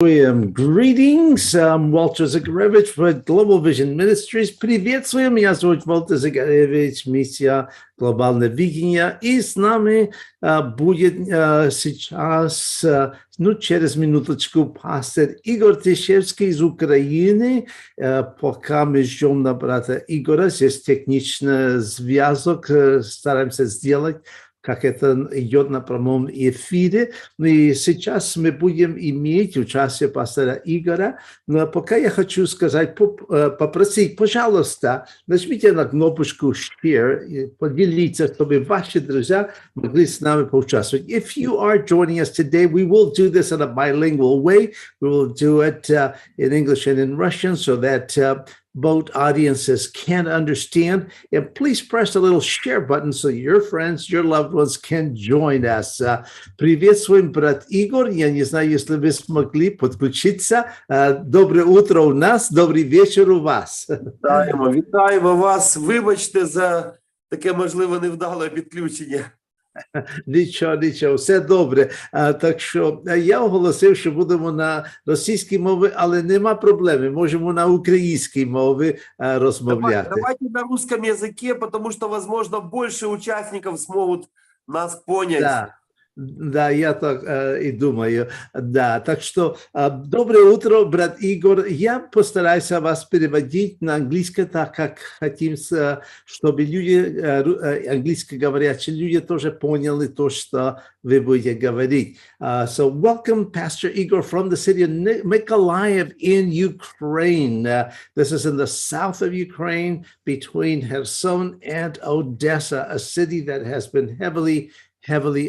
Greetings, I'm Walter Zygarewicz with Global Vision Ministries. Приветствуем, меня зовут Walter Zygarewicz, миссия «Глобальное видение». И с нами будет сейчас, через минуточку, пастор Игор Тишевский из Украины. Пока мы ждем на брата Игора, здесь техничный зв'язок, стараемся сделать, как это идет на прямом эфире. И сейчас мы будем иметь участие пастора Игоря. Но пока я хочу сказать, попросить, пожалуйста, нажмите на кнопочку «Share» и поделиться, чтобы ваши друзья могли с нами поучаствовать. If you are joining us today, we will do this in a bilingual way. We will do it in English and in Russian so that both audiences can understand. And please press the little share button so your friends, your loved ones can join us. Приветствуем, брат Игорь. Я не знаю, если вы смогли подключиться. Доброе утро у нас, добрий вечір у вас. Вітаємо вас. Вибачте за таке, можливо, невдале підключення. Нічого, все добре. Так що я оголосив, що будемо на російській мові, але нема проблеми, можемо на українській мові розмовляти. Давайте на русском языке, потому что, возможно, больше участников смогут нас понять. Да, я так и думаю. Да, так что доброе утро, брат Игорь. Я постараюсь вас переводить на английский, так как хотим, чтобы люди, английскоговорящие люди тоже поняли то, что вы будете говорить. So welcome, Pastor Igor, from the city of Mykolaiv in Ukraine. This is in the south of Ukraine, between Kherson and Odessa, a city that has been heavily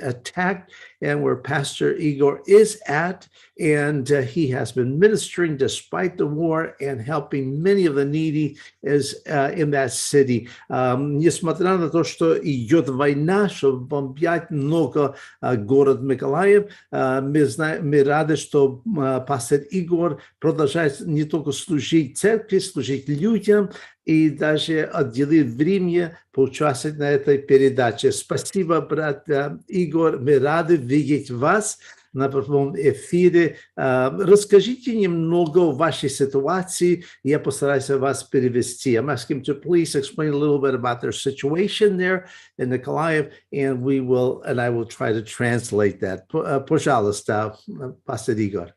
attacked, and where Pastor Igor is at, and he has been ministering despite the war and helping many of the needy is in that city. Несмотря на то, что идет война, что бомбят много город Миколаев, мы рады, что пастор Игор продолжает не только служить церкви, служить людям, и даже отделил время поучаствовать на этой передаче. Спасибо, брат Игорь, мы рады видеть вас на прямом эфире. Расскажите немного о вашей ситуации, я постараюсь вас перевести. I'm asking him to please explain a little bit about their situation there in Nikolaev, and I will try to translate that. Пожалуйста, пастор Игорь.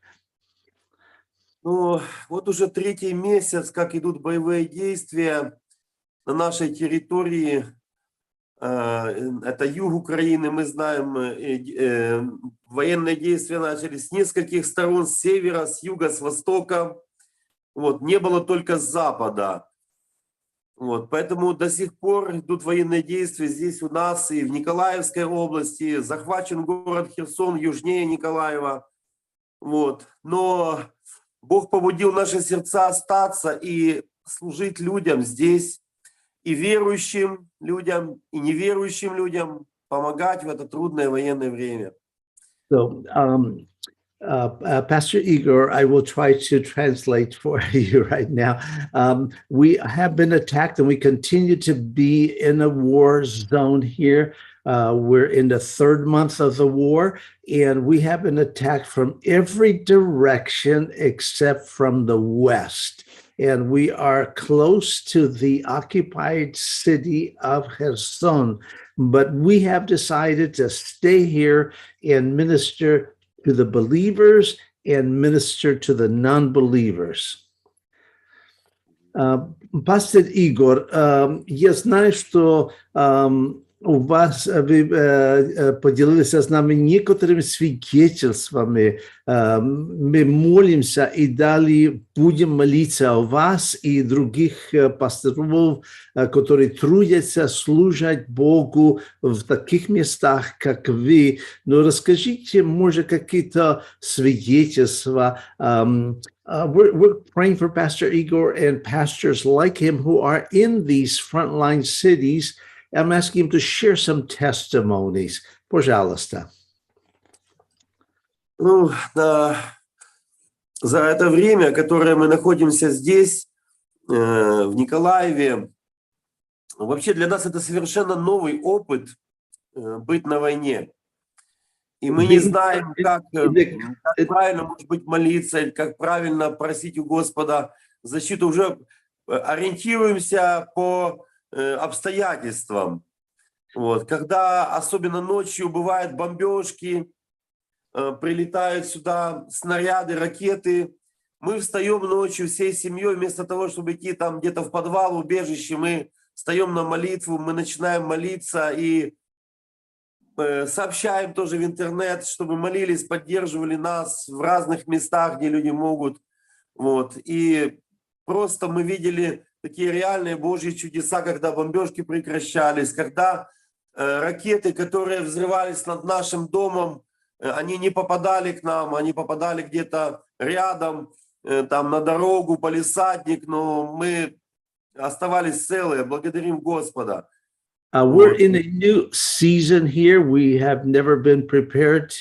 Ну, вот уже третий месяц, как идут боевые действия на нашей территории. Это юг Украины, мы знаем, военные действия начались с нескольких сторон, с севера, с юга, с востока. Вот, не было только с запада. Вот, поэтому до сих пор идут военные действия здесь у нас и в Николаевской области. Захвачен город Херсон южнее Николаева. Вот, но Бог побудил наши сердца остаться и служить людям здесь, и верующим людям, и неверующим людям, помогать в это трудное военное время. So, Pastor Igor, I will try to translate for you right now. We have been attacked and we continue to be in a war zone here. We're in the third month of the war, and we have been attacked from every direction except from the west. And we are close to the occupied city of Kherson, but we have decided to stay here and minister to the believers and minister to the non-believers. Pastor Igor, я знаю, что у вас, вы поделились с нами некоторыми свидетельствами. Мы молимся и далее будем молиться о вас и других пасторов, которые трудятся служить Богу в таких местах, как вы. Но расскажите, может, какие-то свидетельства. We're praying for Pastor Igor and pastors like him who are in these frontline cities. I'm asking him to share some testimonies. Пожалуйста. Ну, да, за это время, которое мы находимся здесь, в Николаеве, вообще для нас это совершенно новый опыт быть на войне. И мы не знаем, как правильно, может быть, молиться, как правильно просить у Господа защиту. Уже ориентируемся по обстоятельствам. Вот. Когда особенно ночью бывают бомбежки, прилетают сюда снаряды, ракеты, мы встаем ночью всей семьей, вместо того, чтобы идти там где-то в подвал, убежище, мы встаем на молитву, мы начинаем молиться и сообщаем тоже в интернет, чтобы молились, поддерживали нас в разных местах, где люди могут. Вот. И просто мы видели такие реальные Божьи чудеса, когда бомбежки прекращались, когда ракеты, которые взрывались над нашим домом, они не попадали к нам, они попадали где-то рядом, там на дорогу, палисадник, но мы оставались целые, благодарим Господа. We're in a new season here. We have never been prepared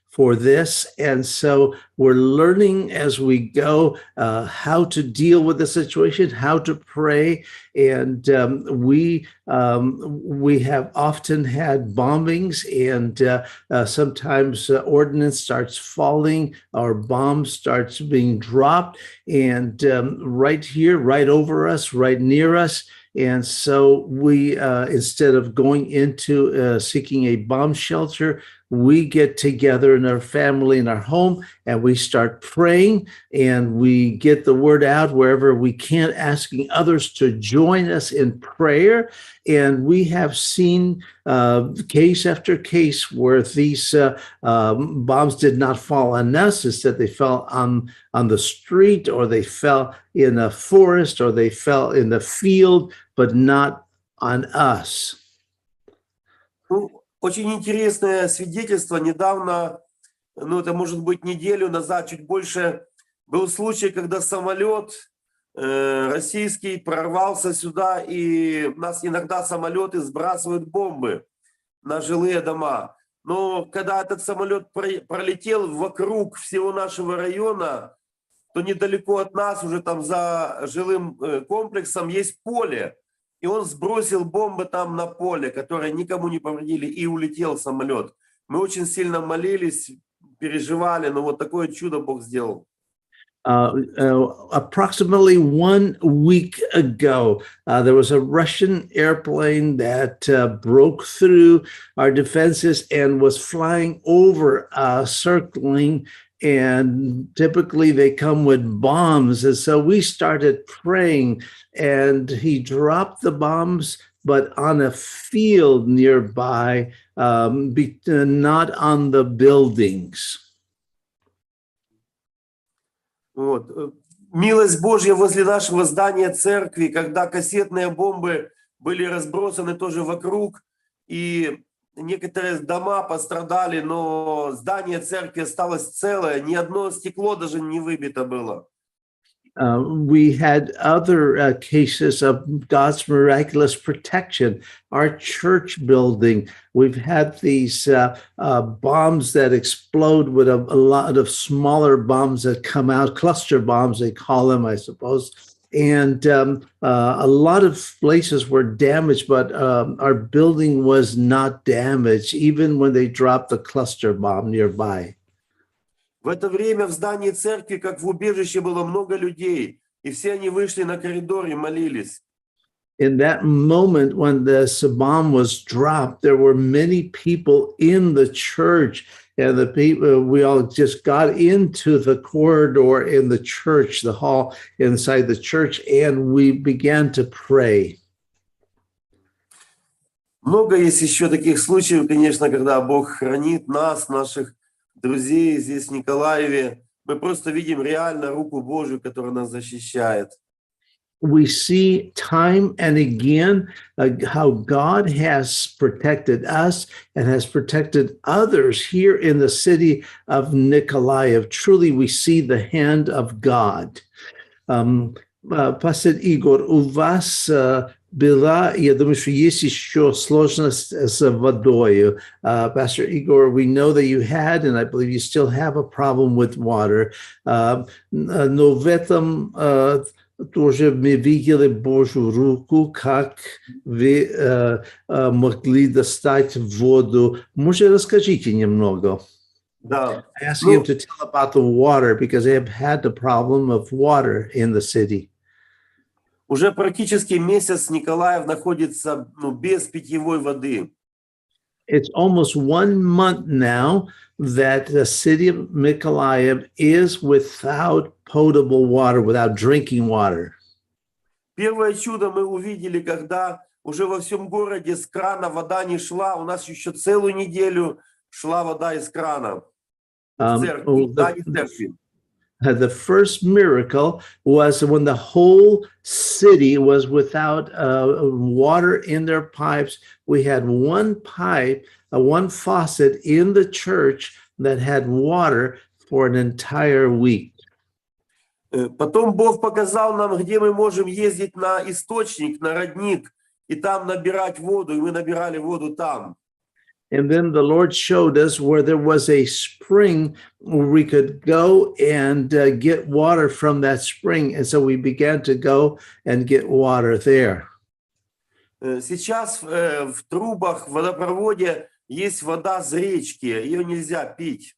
for this. And so we're learning as we go how to deal with the situation, how to pray. And we have often had bombings, and sometimes ordnance starts falling, or bombs starts being dropped, and right here, right over us, right near us. And so we, instead of going into seeking a bomb shelter, we get together in our family, in our home, and we start praying, and we get the word out wherever we can, asking others to join us in prayer. And we have seen case after case where these bombs did not fall on us. Instead, they fell on the street, or they fell in a forest, or they fell in the field, but not on us. Очень интересное свидетельство. Недавно, это может быть неделю назад, чуть больше, был случай, когда самолет российский прорвался сюда, и у нас иногда самолеты сбрасывают бомбы на жилые дома. Но когда этот самолет пролетел вокруг всего нашего района, то недалеко от нас, уже там за жилым комплексом, есть поле. И он сбросил бомбы там на поле, которые никому не повредили, и улетел самолет. Мы очень сильно молились, переживали, но вот такое чудо Бог сделал. Approximately 1 week ago, there was a Russian airplane that broke through our defenses and was flying over, circling, and typically they come with bombs. And so we started praying, and he dropped the bombs, but on a field nearby, not on the buildings. Вот. Милость Божья возле нашего здания церкви, когда кассетные бомбы были разбросаны тоже вокруг, и некоторые дома пострадали, но здание церкви осталось целое, ни одно стекло даже не выбито было. We had other cases of God's miraculous protection. Our church building, we've had these bombs that explode with a lot of smaller bombs that come out, cluster bombs, they call them, I suppose. And a lot of places were damaged, but our building was not damaged, even when they dropped the cluster bomb nearby. В это время в здании церкви, как в убежище, было много людей, и все они вышли на коридор и молились. In that moment when the bomb was dropped, there were many people in the church, and the people, we all just got into the corridor in the church, the hall inside the church, and we began to pray. Много есть еще таких случаев, конечно, когда Бог хранит нас, наших друзей здесь в Николаеве. Мы просто видим реально руку Божию, которая нас защищает. We see time and again how God has protected us and has protected others here in the city of Nikolaev. Truly, we see the hand of God. Pastor Igor, у вас была, я думаю, что есть еще сложность с водой. Pastor Igor, we know that you had, and I believe you still have a problem with water. Но в этом тоже мы видели Божью руку, как вы могли достать воду. Может, расскажите немного? Да. I asked him Ну, to tell about the water because they have had the problem of water in the city. уже практически месяц Николаев находится без питьевой воды. It's almost 1 month now that the city of Mykolaiv is without potable water, without drinking water. Первое чудо мы увидели, когда уже во всем городе с крана вода не шла. У нас еще целую неделю шла вода из крана в церкви. Да, не в церкви. The first miracle was when the whole city was without water in their pipes. We had one pipe, one faucet in the church that had water for an entire week. Потом Бог показал нам, где мы можем ездить на источник, на родник, и там набирать воду, и мы набирали воду там. And then the Lord showed us where there was a spring where we could go and get water from that spring. And so we began to go and get water there. Сейчас в трубах, в водопроводе есть вода с речки. Ее нельзя пить.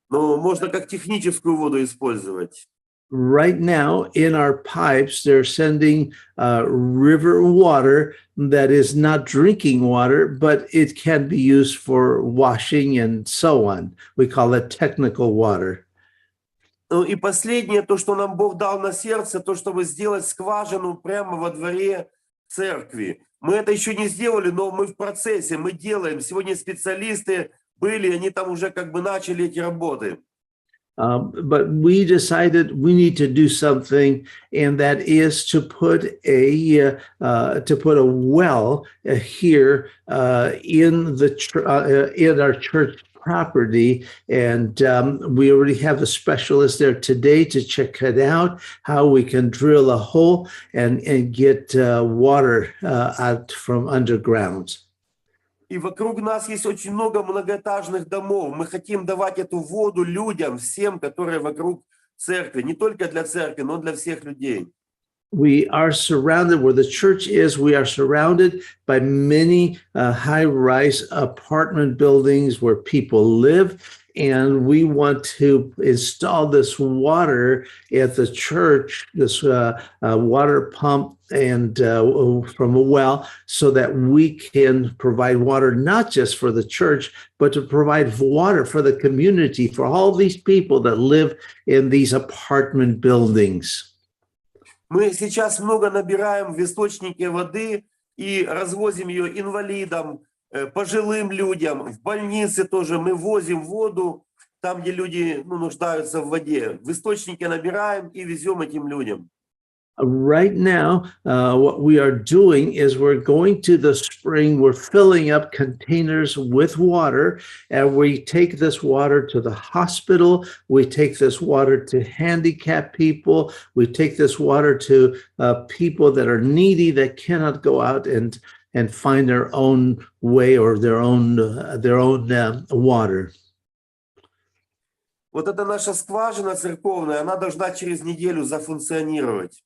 Но можно как техническую воду использовать. Right now in our pipes, they're sending river water that is not drinking water, but it can be used for washing and so on. We call it technical water. Ну и последнее, то, что нам Бог дал на сердце, то, чтобы сделать скважину прямо во дворе церкви. Мы это еще не сделали, но мы в процессе, мы делаем. Сегодня специалисты были, они там уже как бы начали эти работы. But we decided we need to do something, and that is to put a well here in our church property, and we already have a specialist there today to check it out, how we can drill a hole and get water out from underground. И вокруг нас есть очень много многоэтажных домов. Мы хотим давать эту воду людям, всем, которые вокруг церкви. Не только для церкви, но для всех людей. We are surrounded, where the church is, we are surrounded by many high-rise apartment buildings where people live. And we want to install this water at the church, this water pump and from a well, so that we can provide water not just for the church, but to provide water for the community, for all these people that live in these apartment buildings. Мы сейчас много набираем в источнике воды и развозим ее инвалидам, пожилым людям. В больнице тоже мы возим воду там, где люди нуждаются в воде. В источнике набираем и везем этим людям. Right now, what we are doing is we're going to the spring, we're filling up containers with water, and we take this water to the hospital, we take this water to handicapped people, we take this water to people that are needy, that cannot go out and find their own way or their own water. Вот эта наша скважина церковная, она должна через неделю зафункционировать.